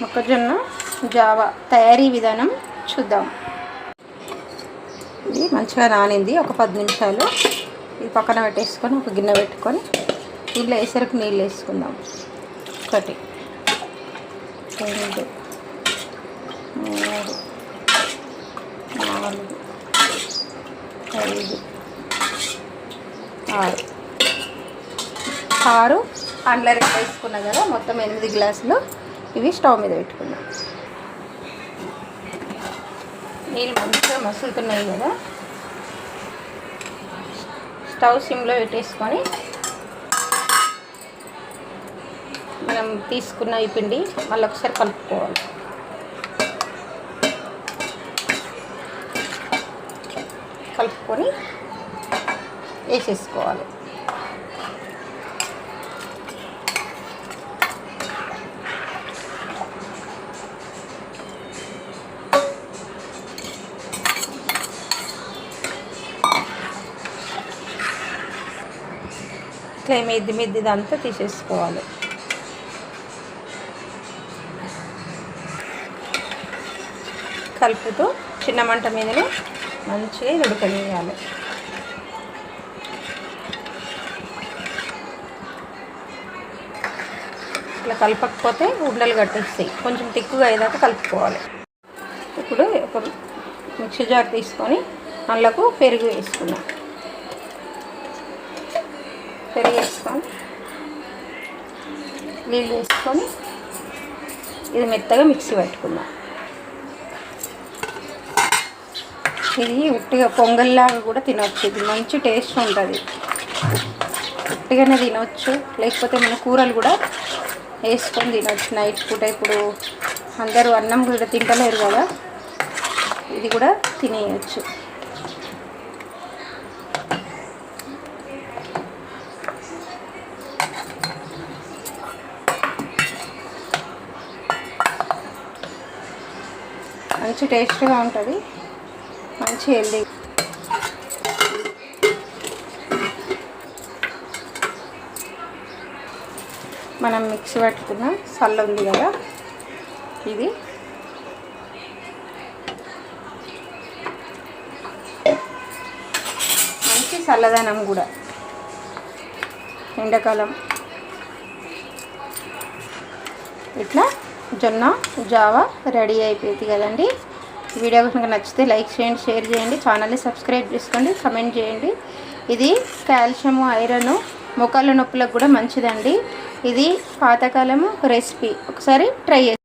మొక్కజొన్న జావా తయారీ విధానం చూద్దాం. ఇది మంచిగా నానింది, ఒక 10 నిమిషాలు. ఇది పక్కన పెట్టేసుకొని ఒక గిన్నె పెట్టుకొని దీంట్లో వేసరికి నీళ్ళు వేసుకుందాం. 1 2 3 4 5 6 అండ్లరికి వేసుకున్నాం కదా, మొత్తం 8 గ్లాసులు. ఇవి స్టవ్ మీద పెట్టుకున్నాం. నీళ్ళు మంచిగా మసులుతున్నాయి కదా, స్టవ్ సిమ్లో పెట్టేసుకొని మనం తీసుకున్న ఈ పిండి మళ్ళీ ఒకసారి కలుపుకోవాలి. కలుపుకొని వేసేసుకోవాలి. ఇట్లా మెద్ది ఇదంతా తీసేసుకోవాలి. కలుపుతూ చిన్న మంట మీదనే మంచిగా ఉడకనియాలి. ఇట్లా కలపకపోతే ఉండలు కట్టేస్తాయి. కొంచెం తిక్కుగా అయ్యేదాకా కలుపుకోవాలి. ఇప్పుడు ఒక మిక్సీ జార్ తీసుకొని అందులోకి పెరుగు వేసుకున్నాం. పెరుగు వేసుకొని నీళ్ళు వేసుకొని ఇది మెత్తగా మిక్సీ పెట్టుకుందాం. ఇది ఉట్టిగా పొంగల్లాగా కూడా తినవచ్చు. ఇది మంచి టేస్ట్ ఉంటుంది. ఉట్టిగానే తినవచ్చు, లేకపోతే మన కూరలు కూడా వేసుకొని తినవచ్చు. నైట్ పూట ఇప్పుడు అందరూ అన్నం కూడా తింటలేరు కదా, ఇది కూడా తినేయచ్చు. మంచి టేస్ట్గా ఉంటుంది, మంచి హెల్దీ. మనం మిక్సీ పెట్టుకున్న సల్ల ఉంది కదా, ఇది మంచి చల్లదనం కూడా. ఎండాకాలం ఇట్లా జొన్న జావా రెడీ అయిపోయింది కదండి. వీడియో కనుక నచ్చితే లైక్ చేయండి, షేర్ చేయండి, ఛానల్ని సబ్స్క్రైబ్ చేసుకోండి, కమెంట్ చేయండి. ఇది కాల్షియము, ఐరన్, మోకాళ్ళ నొప్పులకు కూడా మంచిదండి. ఇది పాతకాలము రెసిపీ, ఒకసారి ట్రై చేయండి.